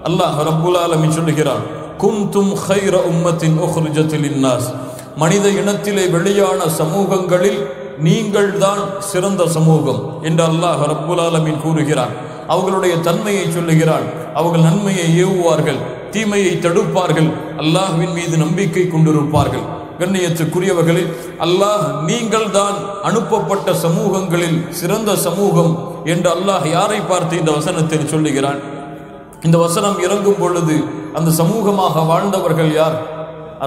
அல்லாஹ் ரப்புல் ஆலமீன் சொல்லுகிறான், குன்தும் கைர உம்மத்தின் உக்ரிஜத் லின்னாஸ், மனித இனத்திலே வெளியான சமூகங்களில் நீங்கள் தான் சிறந்த சமூகம் என்று அல்லாஹ் ரப்புல் ஆலமீன் கூறுகிறான். அவர்களுடைய தன்மையை சொல்லுகிறான். அவர்கள் நன்மையை ஏவுவார்கள், தீமையை தடுப்பார்கள், அல்லாஹ்வின் மீது நம்பிக்கை கொண்டிருப்பார்கள். கண்ணியத்துக்குரியவர்களே, அல்லாஹ் நீங்கள் தான் அனுப்பப்பட்ட சமூகங்களில் சிறந்த சமூகம் என்று அல்லாஹ் யாரை பார்த்து இந்த வசனத்தில் சொல்லுகிறான்? இந்த வசனம் இறங்கும் பொழுது அந்த சமூகமாக வாழ்ந்தவர்கள் யார்?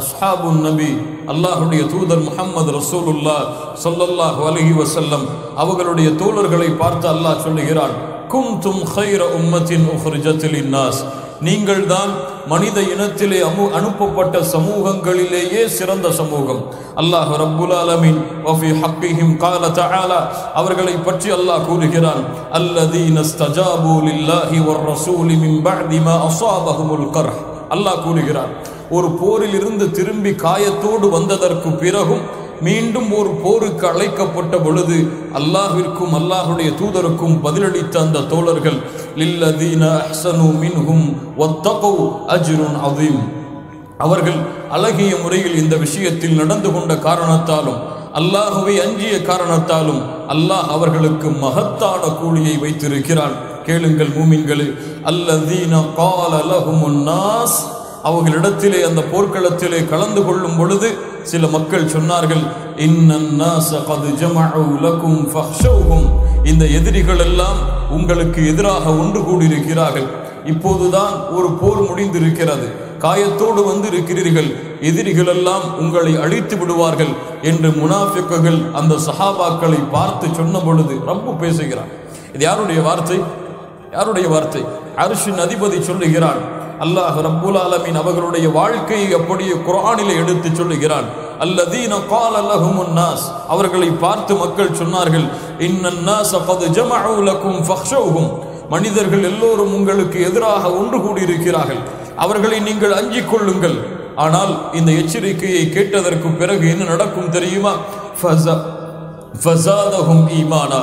அஸ்ஹாபுன் நபி, அல்லாஹுடைய தூதர் முஹம்மது ரசூலுல்லாஹ் ஸல்லல்லாஹு அலைஹி வஸல்லம் அவர்களுடைய தோழர்களை பார்த்து அல்லாஹ் சொல்லுகிறான், குன்தும் கைர உம்மத்தின் உக்ரிஜத் லின்னாஸ், நீங்கள் தான் மனித இனத்திலே அனுப்பப்பட்ட சமூகங்களிலேயே சிறந்த சமூகம். அல்லாஹ் ரப்புல் ஆலமீன் வஃபி ஹக்கிஹிம் கால தஆலா, அவர்களை பற்றி அல்லாஹ் கூறுகிறான், அல்லதீன இஸ்தஜாபு லில்லாஹி வர் ரசூலி மின் பஅதி மா அஸாபஹுமுல் கர்ஹ். அல்லாஹ் கூறுகிறான், ஒரு போரில் இருந்து திரும்பி காயத்தோடு வந்ததற்கு பிறகும் மீண்டும் ஒரு போருக்கு அழைக்கப்பட்ட பொழுது அல்லாஹ்விற்கும் அல்லாஹுடைய தூதருக்கும் பதிலளித்த அந்த தோழர்கள், லில்லதீன அஹ்ஸனு மின்ஹும் வத்தகூ அஜ்ருன் அதீம், அவர்கள் அழகிய முறையில் இந்த விஷயத்தில் நடந்து கொண்ட காரணத்தாலும் அல்லாஹுவை அஞ்சிய காரணத்தாலும் அல்லாஹ் அவர்களுக்கு மகத்தான கூலியை வைத்திருக்கிறான். கேளுங்கள் மூமின்களே, அல்லதீன கால லஹுமுன் நாஸ், அவர்களிடத்திலே அந்த போர்க்களத்திலே கலந்து கொள்ளும் பொழுது சில மக்கள் சொன்னார்கள், இன்னன் நாஸ கத் ஜமஉ லகும் ஃபஹ்ஷௌஹும், இந்த எதிரிகள் எல்லாம் உங்களுக்கு எதிராக ஒன்று கூடியிருக்கிறார்கள், இப்போதுதான் ஒரு போர் முடிந்திருக்கிறது, காயத்தோடு வந்து இருக்கிறீர்கள், எதிரிகள் எல்லாம் உங்களை அழித்து விடுவார்கள் என்று முனாஃபிக்குகள் அந்த சஹாபாக்களை பார்த்து சொன்ன பொழுது ரப்பு பேசுகிறான். இது யாருடைய வார்த்தை? யாருடைய வார்த்தை? அர்ஷின் அதிபதி சொல்லுகிறான். அல்லாஹ் ரப்புல் ஆலமீன் அவர்களுடைய வாழ்க்கையை அப்படியே குர்ஆனிலே எடுத்து சொல்லுகிறான். அல்லதீன கால லஹுமுன் நாஸ், அவர்களை பார்த்து மக்கள் சொன்னார்கள், இன்னன் நாஸ கத் ஜமஉ லகும் ஃபஹ்ஷௌஹும், மனிதர்கள் எல்லோரும் உங்களுக்கு எதிராக ஒன்று கூடியிருக்கிறார்கள், அவர்களை நீங்கள் அஞ்சிக் கொள்ளுங்கள். ஆனால் இந்த எச்சரிக்கையை கேட்டதற்கு பிறகு என்ன நடக்கும் தெரியுமா? ஃபஸாதஹும் ஈமானா,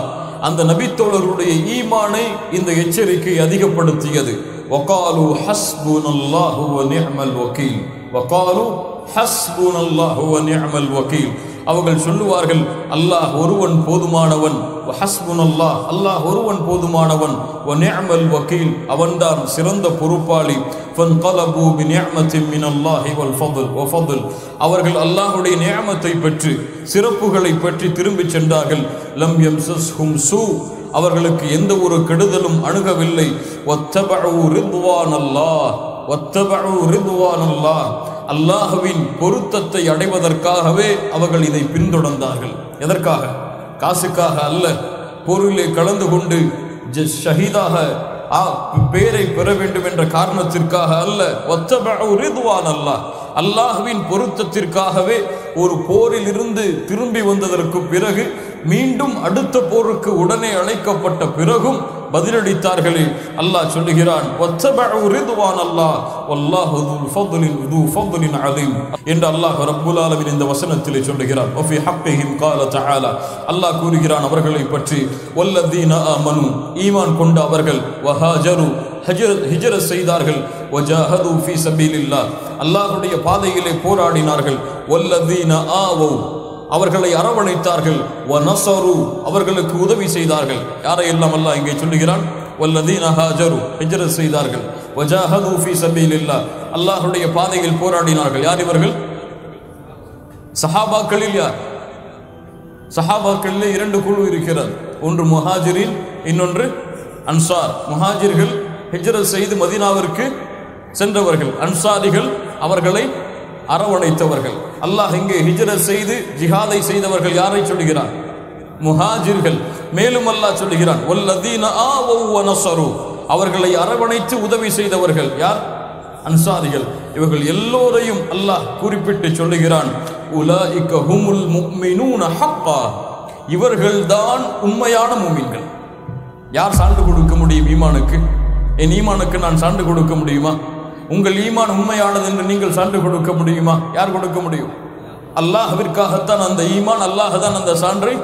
அந்த நபித்தோழர்களுடைய ஈமானை இந்த எச்சரிக்கை அதிகப்படுத்தியது. வகாலு ஹஸ்புனல்லாஹு வ நிஅமல் வகீல், வகாலு ஹஸ்புனல்லாஹு வ நிஅமல் வகீல், அவர்கள் சொல்லுவார்கள், அல்லாஹ் ஒருவன் போதுமானவன், ஹஸ்புனல்லாஹ், அல்லாஹ் ஒருவன் போதுமானவன், வ நிஅமல் வகீல், அவன்தான் சிறந்த பொறுப்பாளி. ஃபன்கலபு பிநிஅமத்தின் மினல்லாஹி வல் ஃபضل வ ஃபضل, அவர்கள் அல்லாஹ்வுடைய நிஅமத்தை பற்றி சிறப்புகளை பற்றி திரும்பிச் சென்றார்கள். லம் யம்சஸ்ஹும் சூ, அவர்களுக்கு எந்த ஒரு கெடுதலும் அணுகவில்லை. வத்தபஉ ரிضوانல்லாஹ், வத்தபஉ ரிضوانல்லாஹ், அல்லாஹ்வின் பொருத்தத்தை அடைவதற்காகவே அவர்கள் இதை பின்தொடர்ந்தார்கள். எதற்காக? காசுக்காக அல்ல, போரிலே கலந்து கொண்டு ஷஹீதாக பேரை பெற வேண்டும் என்ற காரணத்திற்காக அல்ல. வத்தபஉ ரிضوانல்லாஹ், அல்லாஹ்வின் பொருத்தத்திற்காகவே ஒரு போரில் இருந்து திரும்பி வந்ததற்கு பிறகு மீண்டும் அடுத்த போருக்கு உடனே அழைக்கப்பட்ட பிறகும் பதிலளித்தார்களே. அல்லாஹ் சொல்லுகிறான், வத்தபஉ ரிضوانல்லாஹ் வல்லாஹு ذو فضل عظيم என்று அல்லாஹ் ரப்புல் ஆலமீன் இந்த வசனத்திலே சொல்லுகிறான். வஃபி ஹக்கிஹிம் கால தஆலா, அல்லாஹ் கூறுகிறான் அவர்களை பற்றி, வல்லதீன ஆமனு, ஈமான் கொண்ட அவர்கள், வஹாஜரு, ஹிஜ்ரத் செய்தார்கள், வஜாஹது ஃபீ சபீலில்லாஹ், அல்லாஹ்வுடைய பாதையிலே போராடினார்கள், வல்லதீன ஆவௌ, அவர்களை அரவணைத்தார்கள், வநஸரு, அவர்களுக்கு உதவி செய்தார்கள். யாரையெல்லாம் அல்லாஹ் இங்கே சொல்லுகிறான்? வல்லதீன ஹாஜரு, ஹிஜ்ரத் செய்தார்கள், வஜாஹது ஃபீ சபீலில்லாஹ், அல்லாஹ்வுடைய பாதையில் போராடினார்கள். யார் இவர்கள்? சஹாபாக்களில் யார்? சஹாபாக்களிலே இரண்டு குழு இருக்கிறது, ஒன்று முஹாஜிரின், இன்னொன்று அன்சார். முஹாஜிர்கள் ஹிஜ்ரத் செய்து மதீனாவிற்கு சென்றவர்கள், அன்சாரிகள் அவர்களை அரவணைத்தவர்கள். அல்லாஹ் இங்கே ஹிஜ்ரத் செய்து ஜிஹாதை செய்தவர்கள் யாரை சொல்லுகிறான்? முஹாஜிர்கள். மேலும் அல்லாஹ் சொல்லுகிறான், வல்லதீன ஆவௌ வநஸரு, அவர்களை அரவணைத்து உதவி செய்தவர்கள் யார்? அன்சாரிகள். இவர்கள் எல்லோரையும் அல்லாஹ் குறிப்பிட்டு சொல்லுகிறான், உலாயிக ஹுமுல் முஃமினூன ஹக்கா, இவர்கள்தான் உண்மையான முஃமின்கள். யார் சான்று கொடுக்க முடியும் ஈமானுக்கு? என் ஈமானுக்கு நான் சான்று கொடுக்க முடியுமா? உங்கள் ஈமான் உண்மையானது என்று நீங்கள் சான்று கொடுக்க முடியுமா? யார் கொடுக்க முடியும்? அல்லாஹ்விற்காகத்தான் அந்த ஈமான், அல்லாஹ் தான் அந்த சான்றை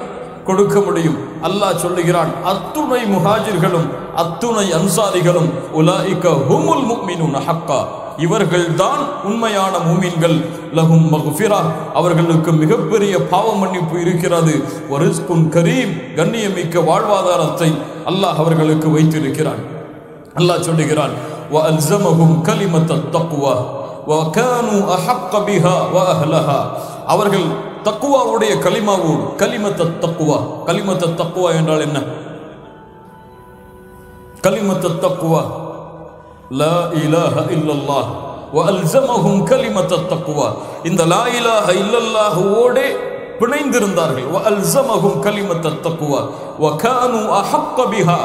கொடுக்க முடியும். அல்லாஹ் சொல்லுகிறான், அத்துணை முஹாஜிர்களும் அத்துணை அன்சாரிகளும் உலாயிக ஹுமுல் முஃமினூன ஹக்கா, இவர்கள்தான் உண்மையான மூமின்கள். லஹும் மக்ஃபிரா, அவர்களுக்கு மிகப்பெரிய பாவ மன்னிப்பு இருக்கிறது. வரிஸ்குன் கரீம், கண்ணியமிக்க வாழ்வாதாரத்தை அல்லாஹ் அவர்களுக்கு வைத்திருக்கிறான். அல்லாஹ் சொல்லுகிறான், வஅல்ஸமஹும் கலிமத்தத் தக்வா வகானூ அஹக்க பிஹா வஅஹ்லஹா, அவர்கள் தக்வாவுடைய கலிமாவோடு, கலிமத்தத் தக்வா, கலிமத்தத் தக்வா என்றால் என்ன? கலிமத்தத் தக்வா லா இலாஹ இல்லல்லாஹ் வஅல்ஸமஹும் கலிமத்தத் தக்வா, இந்த லா இலாஹ இல்லல்லாஹ்வோடு பிணைந்திருந்தார்கள். வஅல்ஸமஹும் கலிமத்தத் தக்வா வகானூ அஹக்க பிஹா,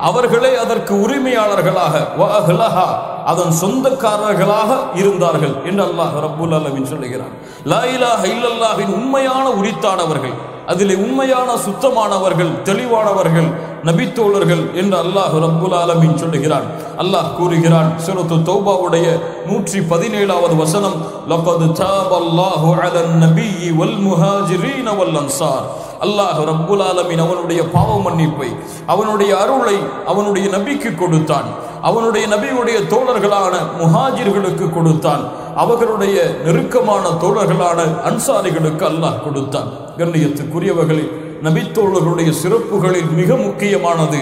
அவர்களே அதற்கு உரிமையாளர்களாக, வஅஹ்லஹா, அதன் சொந்தக்காரர்களாக இருந்தார்கள் என்று அல்லாஹ் ரப்புல் ஆலமீன் சொல்லுகிறான். லா இலாஹ இல்லல்லாஹின் உண்மையான உரித்தானவர்கள், அதிலே உண்மையான சுத்தமானவர்கள், தெளிவானவர்கள் நபித்தோழர்கள் என்று அல்லாஹ் ரப்புல் ஆலமீன் சொல்லுகிறான். அல்லாஹ் கூறுகிறான் சூரத்து தௌபாவுடைய 117வது வசனம், லகத் தாபல்லாஹு அலன் நபிய்யி வல் முஹாஜிரீன வல் அன்சார், அல்லாஹ் ரப்புல் ஆலமீன் அவனுடைய பாவ மன்னிப்பை, அவனுடைய அருளை அவனுடைய நபிக்கு கொடுத்தான், அவனுடைய நபியுடைய தோழர்களான முஹாஜிர்களுக்கு கொடுத்தான், அவர்களுடைய நெருக்கமான தோழர்களான அன்சாரிகளுக்கு அல்லாஹ் கொடுத்தான். கண்ணியத்துக்குரியவர்களே, நபித்தோழர்களுடைய சிறப்புகளில் மிக முக்கியமானது,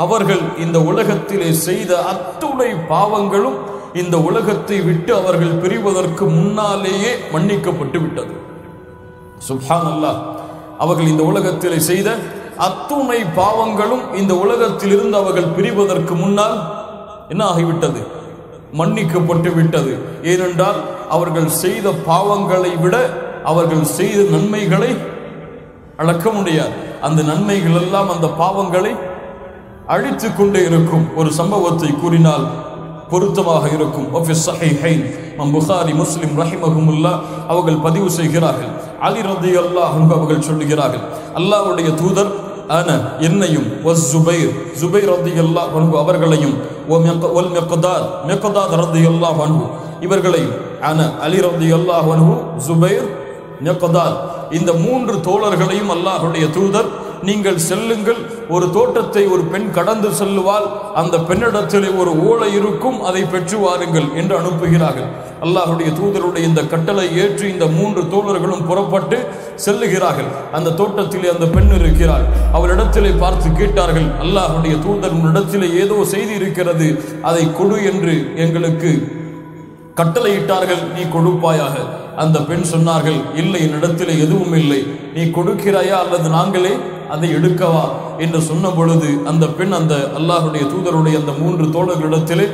அவர்கள் இந்த உலகத்திலே செய்த அத்துணை பாவங்களும் இந்த உலகத்தை விட்டு அவர்கள் பிரிவதற்கு முன்னாலேயே மன்னிக்கப்பட்டு விட்டது. சுப்ஹானல்லாஹ், அவர்கள் இந்த உலகத்திலே செய்த அத்துணை பாவங்களும் இந்த உலகத்திலிருந்து அவர்கள் பிரிவதற்கு முன்னால் என்ன ஆகிவிட்டது? மன்னிக்கப்பட்டு விட்டது. ஏனென்றால் அவர்கள் செய்த பாவங்களை விட அவர்கள் செய்த நன்மைகளை அளக்க முடியாது. அந்த நன்மைகள் எல்லாம் அந்த பாவங்களை அழித்து கொண்டே இருக்கும். ஒரு சம்பவத்தை கூறினால் பொருத்தமாக இருக்கும். புகாரி, முஸ்லிம் ரஹிமஹுமுல்லாஹ் அவர்கள் பதிவு செய்கிறார்கள். அலி ரலியல்லாஹு அன்ஹு அவர்கள் சொல்லுகிறார்கள், அல்லாஹ்வுடைய தூதர் என்னையும் ஜுபைர் ரலியல்லாஹு அன்ஹு அவர்களையும் மிக்தாத் ரலியல்லாஹு அன்ஹு இவர்களையும், அலி ரலியல்லாஹு அன்ஹு, ஜுபைர், மிக்தாத், இந்த 3 தோழர்களையும் அல்லாஹ்வுடைய தூதர், நீங்கள் செல்லுங்கள், ஒரு தோட்டத்தை ஒரு பெண் கடந்து செல்லுவாள், அந்த பெண்ணிடத்திலே ஒரு ஓலை இருக்கும், அதை பெற்று வாருங்கள் என்று அனுப்புகிறார்கள். அல்லாஹ்வுடைய தூதருடைய இந்த கட்டளை ஏற்று இந்த 3 தோழர்களும் புறப்பட்டு செல்லுகிறார்கள். அந்த தோட்டத்திலே அந்த பெண் இருக்கிறாள். அவளிடத்திலே பார்த்து கேட்டார்கள், அல்லாஹ்வுடைய தூதர், உன்னிடத்திலே ஏதோ செய்தி இருக்கிறது, அதை கொடு என்று எங்களுக்கு கட்டளையிட்டார்கள், நீ கொடுப்பாயாக. அந்த பெண் சொன்னார்கள், இல்லை, என்னிடத்திலே எதுவும் இல்லை, நீ கொடுக்கிறாயா அல்லது நாங்களே அதை எடுக்கவா என்று சொன்ன பொழுது அந்த பெண் அந்த அல்லாஹ்வுடைய தூதருடைய அந்த 3 தோழர்களிடத்திலே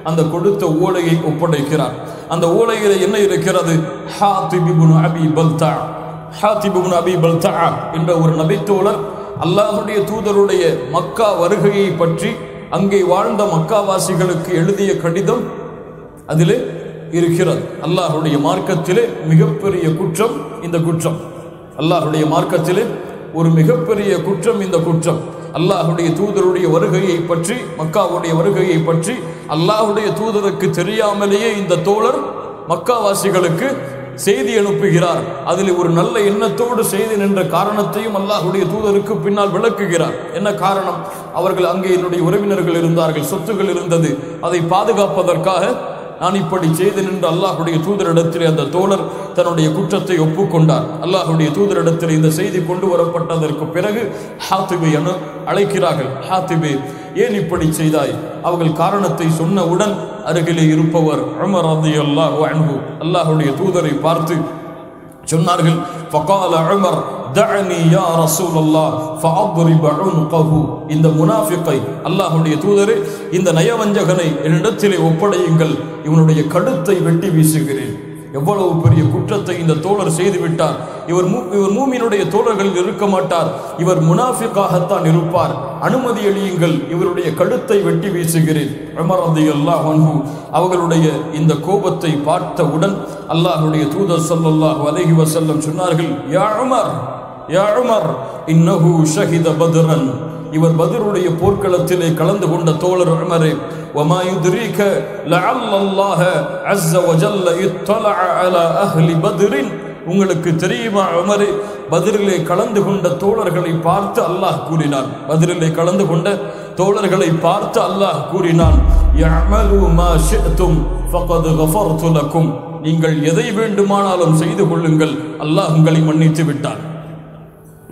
அந்த கொடுத்த ஓலையை ஒப்படைக்கிறார். அந்த ஓலையிலே என்ன இருக்கிறது? ஹாத்திப் இப்னு அபி பல்தா, ஹாத்திப் இப்னு அபி பல்தா என்ற ஒரு நபித்தோழர் அல்லாஹ்வுடைய தூதருடைய மக்கா வருகையை பற்றி அங்கே வாழ்ந்த மக்காவாசிகளுக்கு எழுதிய கடிதம் அதிலே இருக்கிறது. அல்லாஹ்வுடைய மார்க்கத்திலே மிகப்பெரிய குற்றம் இந்த குற்றம். அல்லாஹ்வுடைய மார்க்கத்திலே ஒரு மிகப்பெரிய குற்றம் இந்த குற்றம். அல்லாஹ்வுடைய தூதருடைய வருகையை பற்றி, மக்காவுடைய வருகையை பற்றி அல்லாஹ்வுடைய தூதருக்கு தெரியாமலேயே இந்த தோழர் மக்காவாசிகளுக்கு செய்தி அனுப்புகிறார். அதில் ஒரு நல்ல எண்ணத்தோடு செய்தி நின்ற காரணத்தையும் அல்லாஹ்வுடைய தூதருக்கு பின்னால் விளக்குகிறார். என்ன காரணம்? அவர்கள் அங்கே என்னுடைய உறவினர்கள் இருந்தார்கள், சொத்துகள் இருந்தது, அதை பாதுகாப்பதற்காக நான் இப்படி செய்து நின்று அல்லாஹ்வுடைய தூதரிடத்திலே அந்த தோழர் தன்னுடைய குற்றத்தை ஒப்புக்கொண்டார். அல்லாஹ்வுடைய தூதரிடத்தில் இந்த செய்தி கொண்டு வரப்பட்டதற்கு பிறகு ஹாத்திபை அழைக்கிறார்கள். ஹாத்திபே, ஏன் இப்படி செய்தாய்? அவர்கள் காரணத்தை சொன்னவுடன் அருகிலே இருப்பவர் உமர் ரலியல்லாஹு அன்ஹு அல்லாஹ்வுடைய தூதரை பார்த்து சொன்னார்கள், ஃபகால உமர் தஅனி யா ரசூலல்லாஹ் ஃபஅத்ரிப உன்கஹு, இந்த முனாஃபிகை, அல்லாஹ்வுடைய தூதரே, இந்த நயவஞ்சகனை என்னிடத்திலே ஒப்படையுங்கள், இவனுடைய கழுத்தை வெட்டி வீசுகிறேன். எவ்வளவு பெரிய குற்றத்தை இந்த தோழர் செய்து விட்டார். இவர் மூமினுடைய தோழர்களில் இருக்க மாட்டார், இவர் முனாஃபிகாகத்தான் இருப்பார், அனுமதி அளியுங்கள், இவருடைய கழுத்தை வெட்டி வீசுகிறேன். உமர் ரலியல்லாஹு அன்ஹு அவர்களுடைய இந்த கோபத்தை பார்த்தவுடன் அல்லாஹ்வுடைய தூதர் ஸல்லல்லாஹு அலைஹி வஸல்லம் சொன்னார்கள், யா உமர், யா உமர், இன்னஹு ஷஹித பத்ரன், இவர் பத்ருடைய போர்க்களத்திலே கலந்து கொண்ட தோழர் உமரே, வமா யுத்ரீக லஅல்ல அல்லாஹ அஸ்ஸ வஜல்ல இத்தலஅ அலா அஹ்லி பத்ரின் உங்களுக்கு தெரியுமா உமரே, பத்ரிலே கலந்து கொண்ட தோழர்களை பார்த்து அல்லாஹ் கூறினான், பத்ரிலே கலந்து கொண்ட தோழர்களை பார்த்து அல்லாஹ் கூறினான், யஅமலு மா ஷிஅ்தும் ஃபகத் கஃபர்து லக்கும், நீங்கள் எதை வேண்டுமானாலும் செய்து கொள்ளுங்கள், அல்லாஹ் உங்களை மன்னித்து விட்டான்.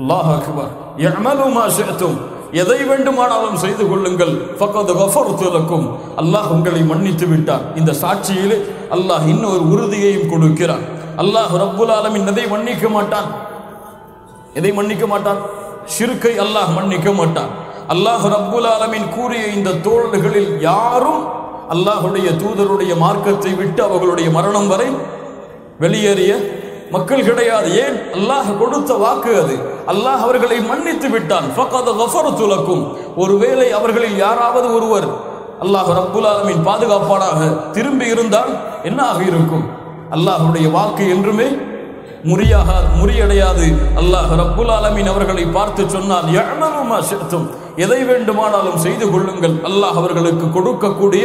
அல்லாஹ் அக்பர். யஅமலு மா ஷிஅ்தும், எதை வேண்டுமானாலும் செய்து கொள்ளுங்கள், ஃபகத் கஃபர்து லக்கும், அல்லாஹ் உங்களை மன்னித்து விட்டான். இந்த சாட்சியிலே அல்லாஹ் இன்னொரு உறுதியையும் கொடுக்கிறான். அல்லாஹ் ரப்புல் ஆலமீன் எதை மன்னிக்க மாட்டான்? எதை மன்னிக்க மாட்டான்? ஷிர்கை அல்லாஹ் மன்னிக்க மாட்டான். அல்லாஹ் ரப்புல் ஆலமீன் கூறிய இந்த தோழர்களில் யாரும் அல்லாஹுடைய தூதருடைய மார்க்கத்தை விட்டு அவர்களுடைய மரணம் வரை வெளியேறிய மக்கள் கிடையாது. ஏன்? அல்லாஹ் கொடுத்த வாக்கு அது. அல்லாஹ் அவர்களை மன்னித்து விட்டான். ஃபகத் கஃபர்து லக்கும். ஒருவேளை அவர்களில் யாராவது ஒருவர் அல்லாஹ் ரப்புல் ஆலமீன் பாதுகாப்பானாக திரும்பி இருந்தால் என்ன ஆக இருக்கும்? அல்லாஹுடைய வாக்கு என்றுமே முறியடையாது. அல்லாஹ் ரப்புல் ஆலமீன் அவர்களை பார்த்து சொன்னான், யஅமலு மா ஷிஅ்தும், எதை வேண்டுமானாலும் செய்து கொள்ளுங்கள். அல்லாஹ் அவர்களுக்கு கொடுக்கக்கூடிய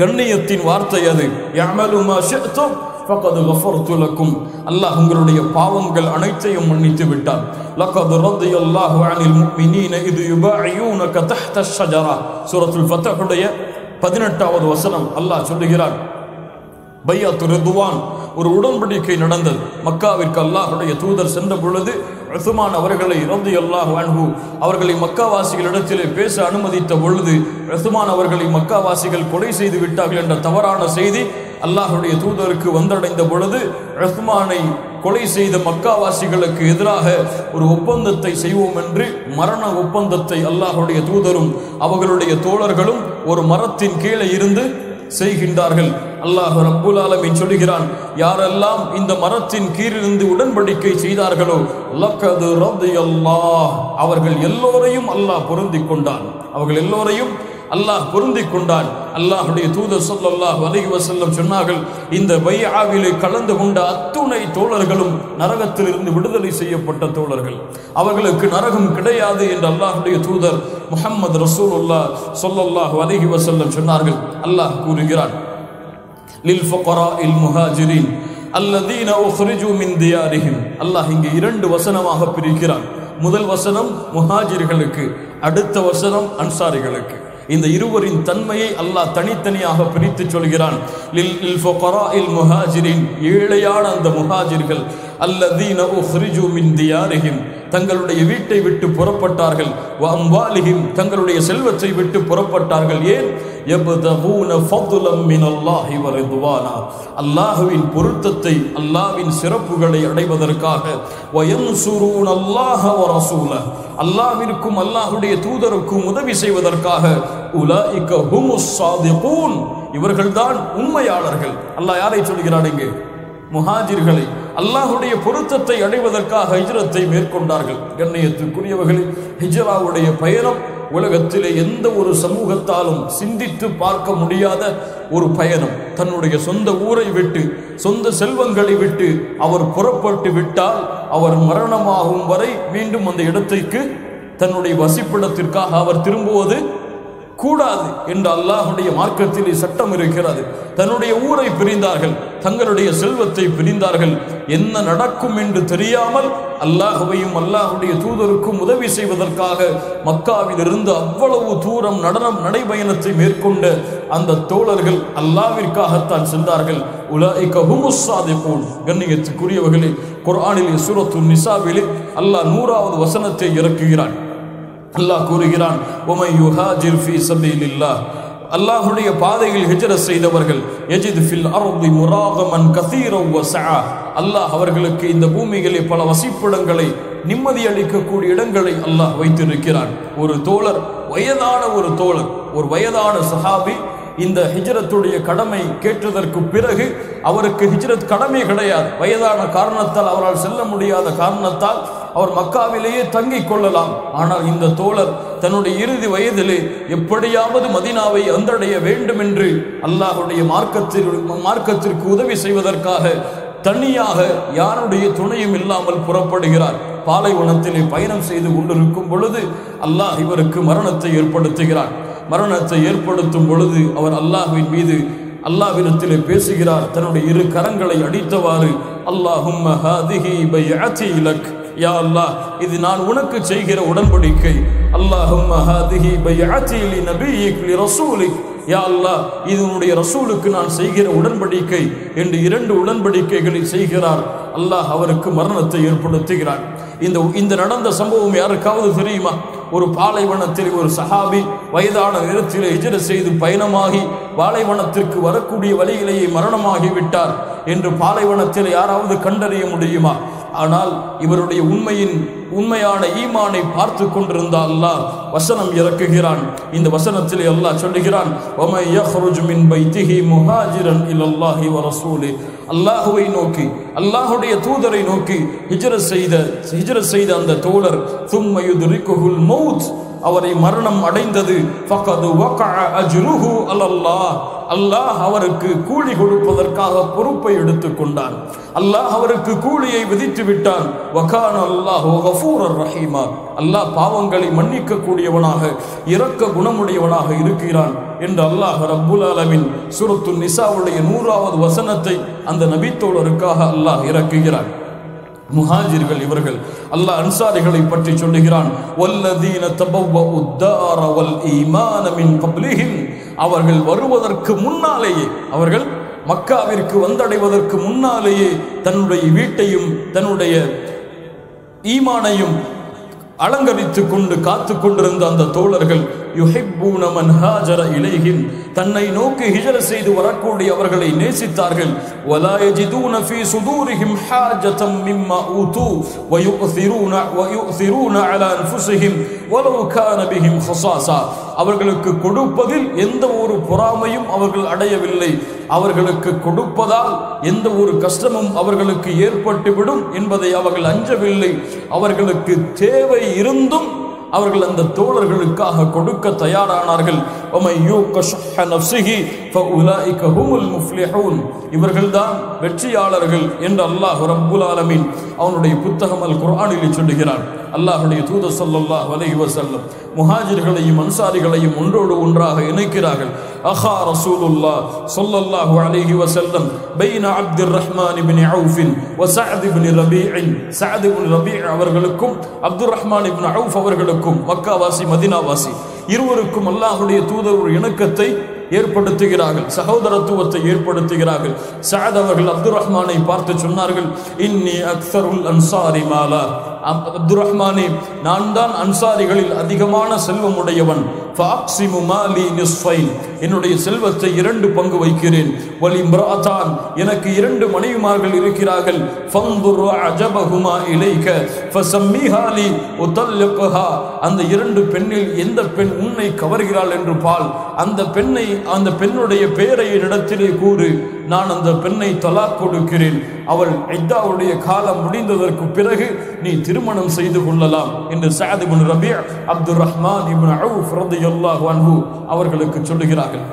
கண்ணியத்தின் வார்த்தை அது. யஅமலு மா ஷிஅ்தும் ஃபகத் கஃபர்து லக்கும், அல்லாஹ் உங்களுடைய பாவங்கள் அனைத்தையும் மன்னித்து விட்டான். லகத் ரதியல்லாஹு அனில் முஃமினீன இத் யுபாயியூனக தஹ்த அஷ்-ஷஜரா, சூரத்துல் ஃபத்ஹுடைய 18வது வசனம் அல்லாஹ் சொல்லுகிறான், பைஅத்து ரிதுவான், ஒரு உடன்படிக்கை நடந்தது. மக்காவிற்கு அல்லாஹுடைய தூதர் சென்ற பொழுது உஸ்மான் அவர்களை ரலியல்லாஹு அன்ஹு அவர்களை மக்காவாசிகளிடத்திலே பேச அனுமதித்த பொழுது உஸ்மான் அவர்களை மக்காவாசிகள் கொலை செய்து விட்டார்கள் என்ற தவறான செய்தி அல்லாஹுடைய தூதருக்கு வந்தடைந்த பொழுது உஸ்மானை கொலை செய்த மக்காவாசிகளுக்கு எதிராக ஒரு ஒப்பந்தத்தை செய்வோம் என்று மரண ஒப்பந்தத்தை அல்லாஹுடைய தூதரும் அவர்களுடைய தோழர்களும் ஒரு மரத்தின் கீழே இருந்து செய்கின்றார்கள். அல்லாஹ் ரப்புல் ஆலமீன் சொல்லுகிறான், யாரெல்லாம் இந்த மரத்தின் கீழிருந்து உடன்படிக்கை செய்தார்களோ லக்கது ரதியல்லாஹ், அவர்கள் எல்லோரையும் அல்லாஹ் பொருந்திக் கொண்டான். அவர்கள் எல்லோரையும் அல்லாஹ் பொருந்திக் கொண்டான். அல்லாஹுடைய தூதர் ஸல்லல்லாஹு அலைஹி வஸல்லம் சொன்னார்கள், இந்த பைஆவிலே கலந்து கொண்ட அத்துணை தோழர்களும் நரகத்திலிருந்து விடுதலை செய்யப்பட்ட தோழர்கள், அவர்களுக்கு நரகம் கிடையாது என்று அல்லாஹுடைய தூதர் முஹம்மது ரசூலுல்லாஹ் ஸல்லல்லாஹு அலைஹி வஸல்லம் சொன்னார்கள். அல்லாஹ் கூறுகிறான், லில் ஃபுகராஇல் முஹாஜிரின் அல்லதீன உக்ரிஜு மின் தியாரிஹிம். அல்லாஹ் இங்கே 2 வசனமாக பிரிக்கிறான். முதல் வசனம் முஹாஜிர்களுக்கு, அடுத்த வசனம் அன்சாரிகளுக்கு. இந்த இருவரின் தன்மையை அல்லாஹ் தனித்தனியாக பிரித்து சொல்கிறான். லில் ஃபுகராஇல் முஹாஜிரின், ஏழையான அந்த முஹாஜிர்கள், அல்லதீன உக்ரிஜு மின் தியாரிஹிம், தங்களுடைய வீட்டை விட்டு புறப்பட்டார்கள், வ அம்வாலிஹிம், தங்களுடைய செல்வத்தை விட்டு புறப்பட்டார்கள். ஏன்? யப்தகூன ஃபضலம் மினல்லாஹி வ ரிضவானா, அல்லாஹ்வின் பொருத்தத்தை, அல்லாஹ்வின் சிறப்புகளை அடைவதற்காக, வ யன்சுரூனல்லாஹ வ ரசூலஹு, அல்லாஹ்விற்கும் அல்லாஹ்வுடைய தூதருக்கும் உதவி செய்வதற்காக. உலாயிக ஹுமுஸ் ஸாதிகூன், இவர்கள்தான் உண்மையாளர்கள். அல்லாஹ் யாரை சொல்கிறான் இங்கே? முஹாஜிர்களை. அல்லாஹுடைய பொருத்தத்தை அடைவதற்காக ஹிஜ்ரத்தை மேற்கொண்டார்கள். கண்ணியத்துக்குரியவர்களே, ஹிஜ்ராவுடைய பயணம் உலகத்திலே எந்த ஒரு சமூகத்தாலும் சிந்தித்து பார்க்க முடியாத ஒரு பயணம். தன்னுடைய சொந்த ஊரை விட்டு, சொந்த செல்வங்களை விட்டு அவர் புறப்பட்டு விட்டால் அவர் மரணமாகும் வரை மீண்டும் அந்த இடத்திற்கு, தன்னுடைய வசிப்பிடத்திற்காக அவர் திரும்புவது கூடாது என்று அல்லாஹுடைய மார்க்கத்திலே சட்டம் இருக்கிறது. தன்னுடைய ஊரை பிரிந்தார்கள், தங்களுடைய செல்வத்தை பிரிந்தார்கள். என்ன நடக்கும் என்று தெரியாமல் அல்லாஹுவையும் அல்லாஹுடைய தூதருக்கும் உதவி செய்வதற்காக மக்காவில் இருந்து அவ்வளவு தூரம் நடைபயணத்தை மேற்கொண்ட அந்த தோழர்கள் அல்லாஹ்விற்காகத்தான் சென்றார்கள். உலாயிக ஹுமுஸ் ஸாதிகூன். கண்ணியத்துக்குரியவர்களே, குர்ஆனிலே சூரத்துன் நிசாவிலே அல்லாஹ் 100வது வசனத்தை இறக்குகிறான். அல்லாஹ் கூறுகிறான், வமை யுஹாஜிர் ஃபீ ஸபீலில்லாஹ், அல்லாஹ்வுடைய பாதையில் ஹிஜ்ரத் செய்தவர்கள், யஜித் ஃபில் அர்தி முராகமன் கஸீரன் வ ஸஆ, அல்லாஹ் அவர்களுக்கு இந்த பூமியிலே பல வசிப்பிடங்களை, நிம்மதி அளிக்கக்கூடிய இடங்களை அல்லாஹ் வைத்திருக்கிறான். ஒரு தோழர், வயதான ஒரு தோழர், ஒரு வயதான சஹாபி இந்த ஹிஜ்ரத்துடைய கடமை கேட்டதற்கு பிறகு அவருக்கு ஹிஜ்ரத் கடமை கிடையாது. வயதான காரணத்தால் அவரால் செல்ல முடியாத காரணத்தால் அவர் மக்காவிலேயே தங்கிக் கொள்ளலாம். ஆனால் இந்த தோழர் தன்னுடைய இறுதி வயதிலே எப்படியாவது மதீனாவை வந்தடைய வேண்டும் என்று அல்லாஹுடைய மார்க்கத்திற்கு உதவி செய்வதற்காக தனியாக யாருடைய துணையும் இல்லாமல் புறப்படுகிறார். பாலைவனத்திலே பயணம் செய்து கொண்டிருக்கும் பொழுது அல்லாஹ் இவருக்கு மரணத்தை ஏற்படுத்துகிறார். மரணத்தை ஏற்படுத்தும் பொழுது அவர் அல்லாஹ்வின் மீது அல்லாஹ்விடத்திலே பேசுகிறார், தன்னுடைய இரு கரங்களை அடித்தவாறு, அல்லாஹும்ம ஹாதிஹி பைஅதி லக், யா அல்லாஹ் இது நான் உனக்கு செய்கிற உடன்படிக்கை. அல்லாஹும்ம ஹாதிஹி பைஅதி லி நபியிக் லி ரசூலிக், யா அல்லாஹ் இது உன்னுடைய ரசூலுக்கு நான் செய்கிற உடன்படிக்கை என்று 2 உடன்படிக்கைகளை செய்கிறார். அல்லாஹ் அவருக்கு மரணத்தை ஏற்படுத்துகிறார். இந்த நடந்த சம்பவம் யாருக்காவது தெரியுமா? ஒரு பாலைவனத்தில் ஒரு சஹாபி வயதான நேரத்தில் ஹிஜ்ரத் செய்து பயணமாகி பாலைவனத்திற்கு வரக்கூடிய வழியிலேயே மரணமாகிவிட்டார் என்று பாலைவனத்தில் யாராவது கண்டறிய முடியுமா? ஆனால் இவருடைய உண்மையான ஈமானை பார்த்து கொண்டிருந்த அல்லாஹ் வசனம் இறக்குகிறான். இந்த வசனத்திலே அல்லாஹ் சொல்லுகிறான், வமை யஹ்ருஜு மின் பைத்திஹி முஹாஜிரன் இலல்லாஹி வ ரசூலிஹி, அல்லாஹ்வை நோக்கி அல்லாஹ்வுடைய தூதரை நோக்கி ஹிஜ்ரத் செய்த அந்த தோழர் ثم يدركه الموت, அவரை மரணம் அடைந்தது. ஃபகது வகஅ அஜ்ருஹு அலல்லாஹ், அல்லாஹ் அவருக்கு கூலி கொடுப்பதற்காக பொறுப்பை எடுத்துக்கொண்டான். அல்லாஹ் அவருக்கு கூலியை விதித்து விட்டான். வகான அல்லாஹு கஃபூரர் ரஹீமா, அல்லாஹ் பாவங்களை மன்னிக்க கூடியவனாக இரக்க குணமுடையவனாக இருக்கிறான் என்று அல்லாஹ் ரப்புல் ஆலமீன் சூரத்துன் நிசாவுடைய 100வது வசனத்தை அந்த நபித்தோழருக்காக அல்லாஹ் இறக்குகிறான். முஹாஜிர்கள் இவர்கள். அல்லாஹ் அன்சாரிகளை பற்றி சொல்லுகிறான், வல்லதீன தபவ்வஉத் தார வல் ஈமான மின் கப்லிஹிம், அவர்கள் வருவதற்கு முன்னாலேயே, அவர்கள் மக்காவிற்கு வந்தடைவதற்கு முன்னாலேயே தன்னுடைய வீட்டையும் தன்னுடைய ஈமானையும் அலங்கரித்துக் கொண்டு காத்து கொண்டிருந்த அந்த தோழர்கள், யுஹிப்பூன மன் ஹாஜர இலைஹிம், தன்னை நோக்கி ஹிஜ்ரத் செய்து வரக்கூடிய அவர்களை நேசித்தார்கள். வலா யஜிதூன ஃபீ சுதூரிஹிம் ஹாஜதம் மிம்மா ஊது வயுஸிரூன அலா அன்ஃபுஸிஹிம் வலவ் கான பிஹிம் ஹஸாஸா, அவர்களுக்கு கொடுப்பதில் எந்த ஒரு பொறாமையும் அவர்கள் அடையவில்லை. அவர்களுக்கு கொடுப்பதால் எந்த ஒரு கஷ்டமும் அவர்களுக்கு ஏற்பட்டுவிடும் என்பதை அவர்கள் அஞ்சவில்லை. அவர்களுக்கு தேவை இருந்தும் அவர்கள் அந்த தோழர்களுக்காக கொடுக்க தயாரானார்கள். இவர்கள்தான் வெற்றியாளர்கள் என்று அல்லாஹ் ரப்புல் ஆலமீன் அவனுடைய புத்தகம் அல் குர்ஆனில் சொல்லுகிறான். அல்லாஹ்வுடைய தூதர் ஸல்லல்லாஹு அலைஹி வஸல்லம் முஹாஜிர்களையும் அன்சாரிகளையும் ஒன்றோடு ஒன்றாக இணைக்கிறார்கள். அஹா ரசூலுல்லாஹ் ஸல்லல்லாஹு அலைஹி வஸல்லம் பைன அப்துர் ரஹ்மான் இப்னு அவுஃப் வ சஅத் இப்னு ரபீஇ, சஅத் இப்னு ரபீஇ அவர்களுக்கும் அப்துர் ரஹ்மான் இப்னு அவுஃப் அவர்களுக்கும், மக்காவாசி மதீனாவாசி இருவருக்கும் அல்லாஹ்வுடைய தூதர் ஒரு இணக்கத்தை ஏற்படுத்துகிறார்கள், சகோதரத்துவத்தை ஏற்படுத்துகிறார்கள். சஅத் அவர்கள் அப்துர் ரஹ்மானை பார்த்து சொன்னார்கள், இன்னி அக்ஸருல் அன்சாரி மாலா, அப்துர் ரஹ்மானே நான் தான் அன்சாரிகளில் அதிகமான செல்வம் உடையவன். ஃபஅக்ஸிமு மாலி நிஸ்ஃபைன், என்னுடைய செல்வத்தை 2 பங்கு வைக்கிறேன். வலிம்ராதான், எனக்கு 2 மனைவிமார்கள் இருக்கிறார்கள். ஃபன்துர் அஜபஹுமா இலைக ஃபஸம்மிஹா லி உதல்லிக்ஹா, அந்த 2 பெண்ணில் எந்த பெண் உன்னை கவர்கிறாள் என்று பால், அந்த பெண்ணுடைய பெயரை என்னிடத்திலே கூறு, நான் அந்த பெண்ணை தலாக் கொடுக்கிறேன். அவள் இத்தாவுடைய காலம் முடிந்ததற்கு பிறகு நீ திருமணம் செய்து கொள்ளலாம் என்று சஅத் இப்னு ரபீஅ அப்துர் ரஹ்மான் இப்னு அவுஃப் ரலியல்லாஹு அன்ஹு அவர்களுக்கு சொல்லுகிறார்கள்.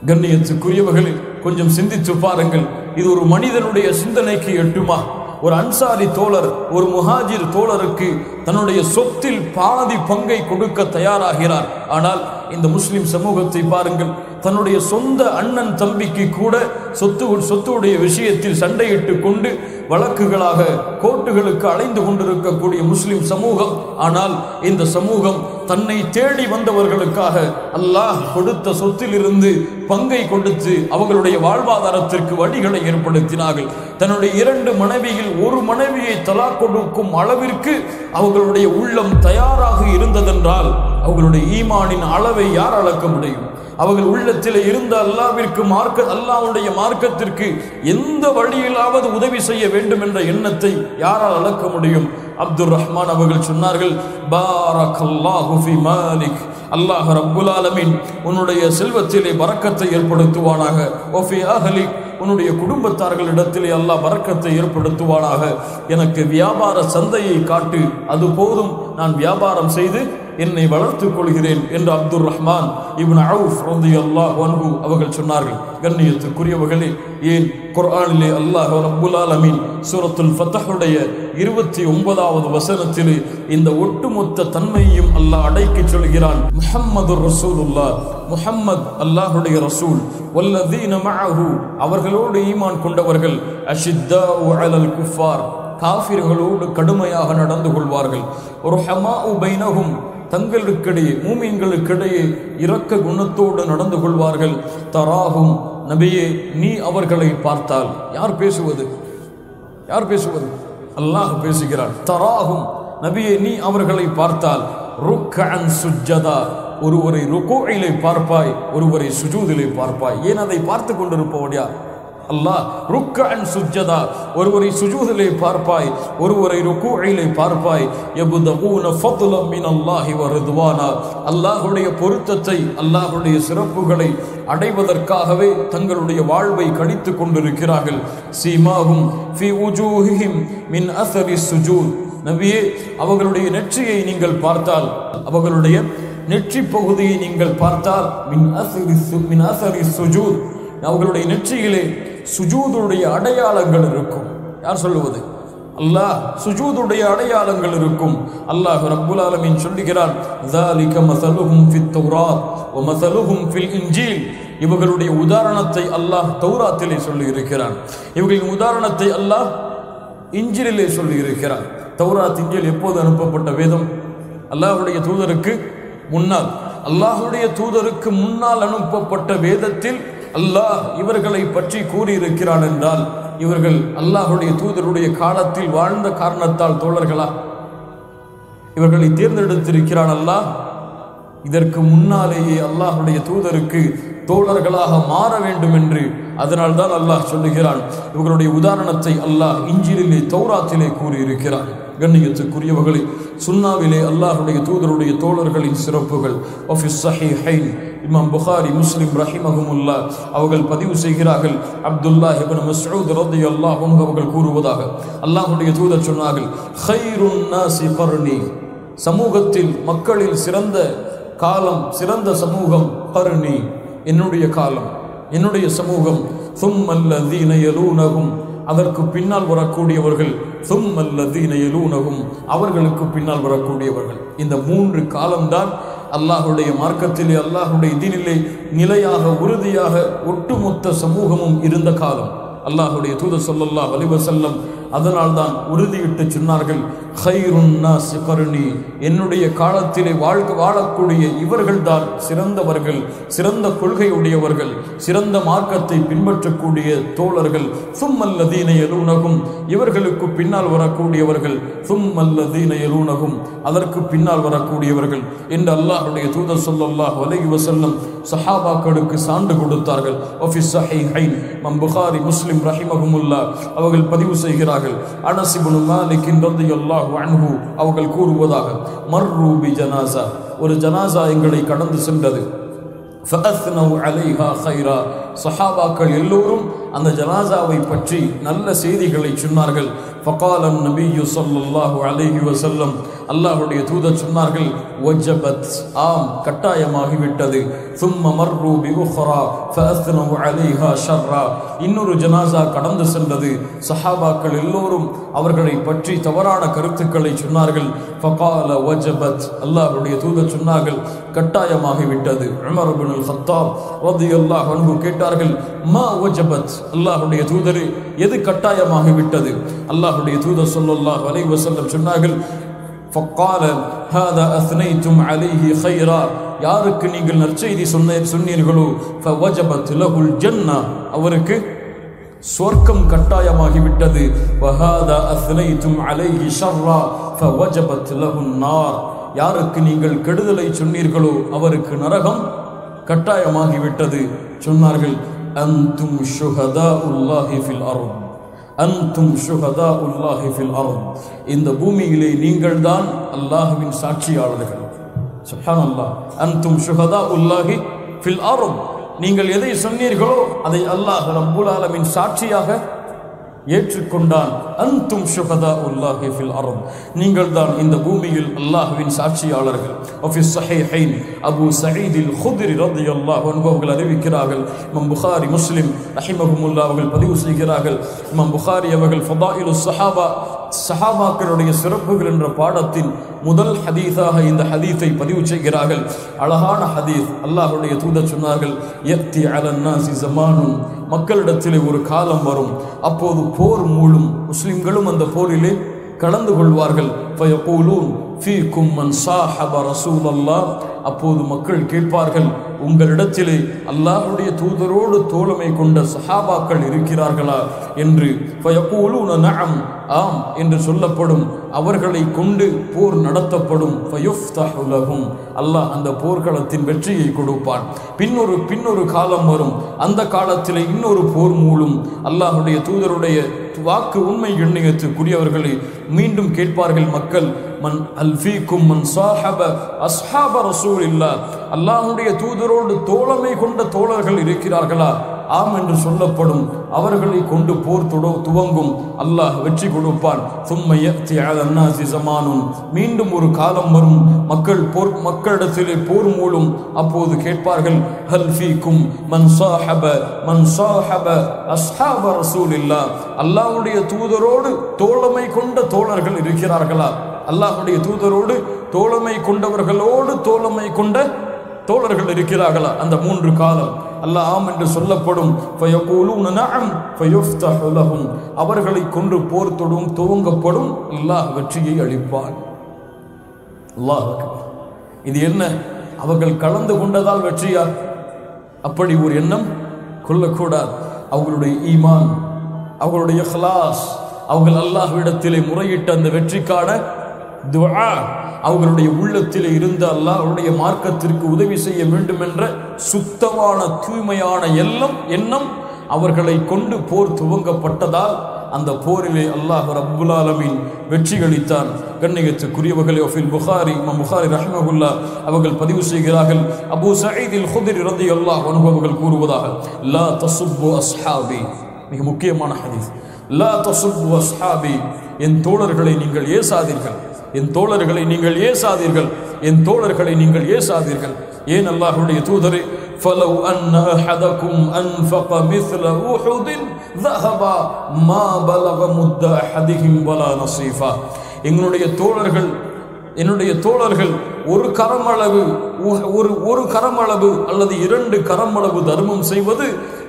கண்ணியத்துக்குரியவர்களே, கொஞ்சம் சிந்தித்து பாருங்கள். இது ஒரு மனிதனுடைய சிந்தனைக்கு எட்டுமா? ஒரு அன்சாரி தோழர் ஒரு முஹாஜிர் தோழருக்கு தன்னுடைய சொத்தில் பாதி பங்கை கொடுக்க தயாராகிறார். ஆனால் இந்த முஸ்லிம் சமூகத்தை பாருங்கள், தன்னுடைய சொந்த அண்ணன் தம்பிக்கு கூட சொத்துடைய விஷயத்தில் சண்டையிட்டு கொண்டு வழக்குகளாக கோர்ட்டுகளுக்கு அலைந்து கொண்டிருக்கக்கூடிய முஸ்லிம் சமூகம். ஆனால் இந்த சமூகம் தன்னை தேடி வந்தவர்களுக்காக அல்லாஹ் கொடுத்த சொத்திலிருந்து பங்கை கொடுத்து அவர்களுடைய வாழ்வாதாரத்திற்கு வழிகளை ஏற்படுத்தினார்கள். தன்னுடைய 2 மனைவியில் ஒரு மனைவியை தலாக் கொடுக்கும் அளவிற்கு அவர்களுடைய உள்ளம் தயாராக இருந்ததென்றால் அவர்களுடைய ஈமானின் அளவை யார் அளக்க முடியும்? அவர்கள் உள்ளத்தில் இருந்த அல்லாஹ்வுடைய மார்க்கத்திற்கு எந்த வழியிலாவது உதவி செய்ய வேண்டும் என்ற எண்ணத்தை யாரால் அளக்க முடியும்? அப்துர் ரஹ்மான் அவர்கள் சொன்னார்கள், பாரக்கல்லாஹு ஃபி மாலிக், அல்லாஹ் ரப்புல் ஆலமீன் உன்னுடைய செல்வத்திலே பரக்கத்தை ஏற்படுத்துவானாக. வஃபி அஹ்லிக், உன்னுடைய குடும்பத்தார்களிடத்திலே அல்லாஹ் பரக்கத்தை ஏற்படுத்துவானாக. எனக்கு வியாபார சந்தையை காட்டு, அது போதும், நான் வியாபாரம் செய்து என்னை வளர்த்துக் கொள்கிறேன் என்று அப்துல் ரஹ்மான் இப்னு அவுஃப் ரலியல்லாஹு அன்ஹு அவர்கள் சொன்னார்கள். கண்ணியத்துக்குரியவர்களே, ஏன் குர்ஆனிலே அல்லாஹ் ரப்புல் ஆலமீன் சூரத்துல் ஃபத்ஹுடைய 29வது வசனத்திலே இந்த ஒட்டுமொத்த தன்மையையும் அல்லாஹ் அடக்கி சொல்கிறான். முஹம்மதுர் ரசூலுல்லாஹ், முஹம்மத் அல்லாஹ்வுடைய ரசூல், வல்லதீன மஅஹு அவர்களோடு ஈமான் கொண்டவர்கள், அஷித்தாஉ அலல் குஃபார் காஃபிர்களோடு கடுமையாக நடந்து கொள்வார்கள், ருஹமாஉ பைனஹும் தங்களுக்கிடையே மூமின்களுக்கிடையே இரக்க குணத்தோடு நடந்து கொள்வார்கள், தராஹும் நபியே நீ அவர்களை பார்த்தால், யார் பேசுவது? யார் பேசுவது? அல்லாஹ் பேசுகிறான். தராஹும் நபியே நீ அவர்களை பார்த்தால், ருக்கஅன் சுஜ்ஜதா ஒருவரை ருகூஇலே பார்ப்பாய், ஒருவரை சுஜூதிலே பார்ப்பாய். ஏன் அதை பார்த்து கொண்டிருப்பவன் யார்? அல்லாஹ். ருக்கஅன் சுஜ்ஜதா ஒருவரை சுஜூதிலே பார்ப்பாய், ஒருவரை ருகூஇலே பார்ப்பாய். யப்தகூன ஃபத்லன் மினல்லாஹி வ ரிதுவானா அல்லாஹ்வுடைய பொருத்தத்தை, அல்லாஹ்வுடைய சிறப்புகளை அடைவதற்காகவே தங்களுடைய வாழ்வை கழித்துக் கொண்டிருக்கிறார்கள். சீமாஹும் ஃபீ உஜூஹிஹிம் மின் அஸரி சுஜூத் நபியே அவர்களுடைய நெற்றியை நீங்கள் பார்த்தால், அவர்களுடைய நெற்றி பகுதியை நீங்கள் பார்த்தால், மின் அஸரி சுஜூத் அவர்களுடைய நெற்றியிலே சுஜூதுடைய அடையாளங்கள் இருக்கும். யார் சொல்லுவது? அல்லாஹ். சுஜூதுடைய அடையாளங்கள் இருக்கும். அல்லாஹ் ரப்புல் ஆலமீன் சொல்லுகிறான், ذَلِكَ مَثَلُهُمْ فِي التَّوْرَاةِ وَمَثَلُهُمْ فِي الْإِنْجِيلِ இவர்களுடைய உதாரணத்தை அல்லாஹ் தௌராத்திலே சொல்லி இருக்கிறான். இவர்களின் உதாரணத்தை அல்லாஹ் இன்ஜிலிலே சொல்லி இருக்கிறான். தௌராத் இன்ஜில் எப்போது அனுப்பப்பட்ட வேதம்? அல்லாஹ்வுடைய தூதருக்கு முன்னால். அல்லாஹ்வுடைய தூதருக்கு முன்னால் அனுப்பப்பட்ட வேதத்தில் அல்லாஹ் இவர்களை பற்றி கூறியிருக்கிறான் என்றால், இவர்கள் அல்லாஹ்வுடைய தூதருடைய காலத்தில் வாழ்ந்த காரணத்தால் தோழர்களா? இவர்களை தேர்ந்தெடுத்திருக்கிறான் அல்லாஹ். இதற்கு முன்னாலேயே அல்லாஹ்வுடைய தூதருக்கு தோழர்களாக மாற வேண்டும் என்று, அதனால் தான் அல்லாஹ் சொல்லுகிறான். இவர்களுடைய உதாரணத்தை அல்லாஹ் இன்ஜிலிலே தௌராத்திலே கூறியிருக்கிறான். கண்ணியத்துக்குரியவர்களே, சுன்னாவிலே அல்லாஹ்வுடைய தூதருடைய தோழர்களின் சிறப்புகள் ஆஃபிஸ் ஸஹீஹைன் இமாம் புகாரி முஸ்லிம் ரஹிமஹுமுல்லாஹ் அவர்கள் பதிவு செய்கிறார்கள். அப்துல்லாஹ் இப்னு மஸ்ஊத் ரலியல்லாஹு அன்ஹு அவர்கள் கூறுவதாக, அல்லாஹ்வுடைய தூதர் சொன்னார்கள், ഖൈറുன் நாஸி கர்னி சமூகத்தில் மக்களில் சிறந்த காலம், சிறந்த சமூகம் கர்னி என்னுடைய காலம், என்னுடைய சமூகம். சும்மல்லதீன யலூனஹும் அதற்கு பின்னால் வரக்கூடியவர்கள், சும்மல்லதீன யலூனஹும் அவர்களுக்கு பின்னால் வரக்கூடியவர்கள். இந்த 3 காலம்தான் அல்லாஹ்வுடைய மார்க்கத்திலே, அல்லாஹ்வுடைய தீனிலே நிலையாக உறுதியாக ஒட்டுமொத்த சமூகமும் இருந்த காலம். அல்லாஹ்வுடைய தூதர் ஸல்லல்லாஹு அலைஹி வஸல்லம் அதனால்தான் உறுதியிட்டு சொன்னார்கள், ഖൈറുன் நாஸி கர்னி என்னுடைய காலத்திலே வாழக்கூடிய இவர்கள்தான் சிறந்தவர்கள், சிறந்த கொள்கையுடையவர்கள், சிறந்த மார்க்கத்தை பின்பற்றக்கூடிய தோழர்கள். சும்மல்லதீன யலூனஹும் இவர்களுக்கு பின்னால் வரக்கூடியவர்கள், சும்மல்லதீன யலூனஹும் அதற்கு பின்னால் வரக்கூடியவர்கள் என்று அல்லாஹ்வுடைய தூதர் ஸல்லல்லாஹு அலைஹி வஸல்லம் சஹாபாக்களுக்கு சான்று கொடுத்தார்கள். ஆஃபிஸ் ஸஹீஹைன் இமாம் புகாரி முஸ்லிம் ரஹிமஹுமுல்லாஹ் அவர்கள் பதிவு செய்கிறார்கள். அனஸ் இப்னு மாலிக் ரலியல்லாஹு அன்ஹு அவர்கள் கூறுவதாக, மர்ரு பி ஜனாஸா ஒரு ஜனாஸா எங்களை கடந்து சென்றது. ஃபஅத்னவு அலைஹா ഖൈറா சஹாபாக்கள் எல்லோரும் அந்த ஜனாஸாவை பற்றி நல்ல செய்திகளை சொன்னார்கள். ஃபகால நபியு ஸல்லல்லாஹு அலைஹி வஸல்லம் அல்லாஹ்வுடைய தூதர் சொன்னார்கள், வஜபத் ஆம் கட்டாயமாகிவிட்டது. ثم مروا بأخرى فأثنوا عليها شرا இன்னொரு ஜனாஸா கடந்து சென்றது. சஹாபாக்கள் எல்லோரும் அவர்களை பற்றி தவறான கருத்துக்களை சொன்னார்கள். ஃபகால வஜபத் அல்லாஹ்வுடைய தூதர் சொன்னார்கள், கட்டாயமாகிவிட்டது. உமர் இப்னுல் கத்தாப் ரலியல்லாஹு அன்ஹு கேட்டார்கள், மா வஜபத் அல்லாஹ்வுடைய தூதரே எது கட்டாயமாகிவிட்டது? அல்லாஹ்வுடைய தூதர் ஸல்லல்லாஹு அலைஹி வஸல்லம் சொன்னார்கள், فقال هذا اثنيتم عليه خيرا யாருக்கு நீங்கள் நற்செய்தி சொன்னீர்களோ فوجبت له الجنه அவருக்கு சொர்க்கம் கட்டாயமாகிவிட்டது. وهذا اثنيتم عليه شرا فوجبت له النار யாருக்கு நீங்கள் கெடுதலை சொன்னீர்களோ அவருக்கு நரகம் கட்டாயமாகிவிட்டது. சொன்னார்கள், அன்தும் ஷுஹதாஉல்லாஹி ஃபில் அர்த் அன்தும் ஷுஹதாஉல்லாஹி ஃபில் அர்த் இந்த பூமியிலே நீங்கள்தான் அல்லாஹ்வின் சாட்சியாளர்கள். சுப்ஹானல்லாஹ். அன்தும் ஷுஹதாஉல்லாஹி ஃபில் அர்த் நீங்கள் எதை சொன்னீர்களோ அதை அல்லாஹ் ரப்புல் ஆலமீன் சாட்சியாக ஏற்றுக்கொண்டான். அன்தும் ஷுஹதாஉல்லாஹி ஃபில் அர்த், நீங்கள் தான் இந்த பூமியில் அல்லாஹ்வின் சாட்சியாளர்கள். வஃபி ஸஹீஹைன் அபூ ஸஈத் அல் குத்ரி ரலியல்லாஹு அன்ஹு அவர்கள் அறிவிக்கிறார்கள், இமாம் புகாரி முஸ்லிம் ரஹிமஹுமுல்லாஹ் அவர்கள் பதிவு செய்கிறார்கள். இமாம் புகாரி அவர்கள் ஃபதாயிலுஸ் ஸஹாபா, சஹாபாக்களுடைய சிறப்புகள் என்ற பாடத்தின் முதல் ஹதீஸாக இந்த ஹதீஸை பதிவு செய்கிறார்கள். அழகான ஹதீஸ். அல்லாஹ்வுடைய தூதர் சொன்னார்கள், யத்தி அலன் நாஸி ஸமானுன், மக்களிடத்திலே ஒரு காலம் வரும், அப்போது போர் மூளும், முஸ்லிம்களும் அந்த போரிலே கலந்து கொள்வார்கள். ஃபயகூலூன் ஃபீக்கும் மன் ஸாஹப ரசூலல்லாஹ், அப்போது மக்கள் கேட்பார்கள், உங்களிடத்திலே அல்லாஹ்வுடைய தூதரோடு தோழமை கொண்ட சஹாபாக்கள் இருக்கிறார்களா என்று. ஃபயகூலூன நஅம், ஆம் என்று சொல்லப்படும். அவர்களை கொண்டு போர் நடத்தப்படும். ஃபயுஃப்தஹு லஹும், அல்லாஹ் அந்த போர்க்களத்தின் வெற்றியை கொடுப்பான். பின்னொரு காலம் வரும், அந்த காலத்திலே இன்னொரு போர் மூளும். அல்லாஹ்வுடைய தூதருடைய வாக்கு உண்மை எண்ணியத்துக்குரியவர்களை மீண்டும் கேட்பார்கள் மக்கள், மன் அல்ஃபீக்கும் மன் ஸாஹப அஸ்ஹாப ரசூலில்லாஹ், அல்லாஹ்வுடைய தூதரோடு தோழமை கொண்ட தோழர்கள் இருக்கிறார்களா? ஆம் என்று சொல்லப்படும். அவர்களை கொண்டு போர் துவங்கும். அல்லாஹ் வெற்றி கொடுப்பான். சும்ம யத்தி அலன் நாஸி ஸமானுன், மீண்டும் ஒரு காலம் வரும், மக்களிடத்திலே போர் மூளும். அப்போது கேட்பார்கள், ஹல் ஃபீக்கும் மன் ஸாஹப அஸ்ஹாப ரசூலில்லாஹ், அல்லாஹ்வுடைய தூதரோடு தோழமை கொண்ட தோழர்கள் இருக்கிறார்களா? அல்லாஹ்வுடைய தூதரோடு தோழமை கொண்டவர்களோடு தோழமை கொண்ட தோழர்கள் இருக்கிறார்களா? அந்த மூன்று காலம் அல்லாஹ் ஆம் என்று சொல்லப்படும். ஃபயகூலூன நஅம் ஃபயுஃப்தஹு லஹும், அவர்களை கொண்டு போர் துவங்கப்படும். அல்லாஹ் வெற்றியை அளிப்பான். அல்லாஹ் அக்பர். இது என்ன? அவர்கள் கலந்து கொண்டதால் வெற்றியா? அப்படி ஒரு எண்ணம் கொள்ளக்கூடாது. அவர்களுடைய ஈமான், அவர்களுடைய இஹ்லாஸ், அவர்கள் அல்லாஹ்விடத்திலே முறையிட்ட அந்த வெற்றிக்கான துஆ, அவர்களுடைய உள்ளத்திலே இருந்த அல்லாஹ்வுடைய மார்க்கத்திற்கு உதவி செய்ய வேண்டும் என்ற சுத்தமான தூய்மையான எண்ணம் அவர்களை கொண்டு போர் துவங்கப்பட்டதால் அந்த போரிலே அல்லாஹ் ரப்புல் ஆலமீன் வெற்றி அளித்தான். கண்ணியத்துக்குரியவர்களே, ஃபில் புகாரி, இமாம் புகாரி ரஹ்மஹுல்லாஹ் அவர்கள் பதிவு செய்கிறார்கள், அபூ ஸஈத் அல் குத்ரி ரலியல்லாஹு அன்ஹு அவர்கள் கூறுவதாக, லா தசுப்பு அஸ்ஹாபி, மிக முக்கியமான ஹதீஸ், லா தசுப்பு அஸ்ஹாபி, என் தோழர்களை நீங்கள் ஏசாதீர்கள், என் தோழர்களை நீங்கள் ஏசாதீர்கள், என் தோழர்களை நீங்கள் ஏசாதீர்கள். ஏன் அல்லாஹ்வுடைய தூதரே, فَلَوْ أَنَّ أَحَدَكُمْ أَنْفَقَ مِثْلَ أُحُدٍ ذَهَبَ مَا بَلَغَ مُدَّ أَحَدِهِمْ وَلَا نَصِيفًا, என்னுடைய தோழர்கள் ஒரு கரமளவு அல்லது 2 கரமளவு தர்மம் செய்வது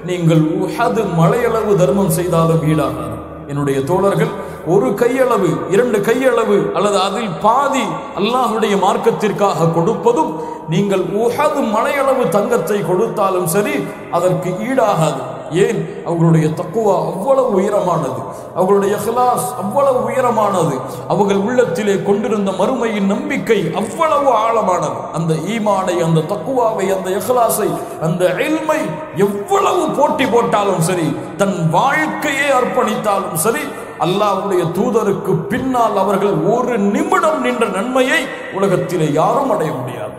நீங்கள் உஹது மலையளவு தர்மம் செய்தாலும் ஈடாகாது. என்னுடைய தோழர்கள் ஒரு கையளவு 2 கையளவு அல்லது அதில் பாதி அல்லாஹ்வுடைய மார்க்கத்திற்காக கொடுப்பதும் நீங்கள் உஹது மலையளவு தங்கத்தை கொடுத்தாலும் சரி அதற்கு ஈடாகாது. ஏன்? அவர்களுடைய தக்வா அவ்வளவு உயரமானது, அவர்களுடைய இஹ்லாஸ் அவ்வளவு உயரமானது, அவர்கள் உள்ளத்திலே கொண்டிருந்த மறுமையின் நம்பிக்கை அவ்வளவு ஆழமானது. அந்த ஈமானை, அந்த தக்வாவை, அந்த இஹ்லாஸை, அந்த இல்மை எவ்வளவு போட்டி போட்டாலும் சரி, தன் வாழ்க்கையை அர்ப்பணித்தாலும் சரி, அல்லாஹ்வுடைய தூதருக்கு பின்னால் அவர்கள் ஒரு நிமிடம் நின்ற நன்மையை உலகத்திலே யாரும் அடைய முடியாது.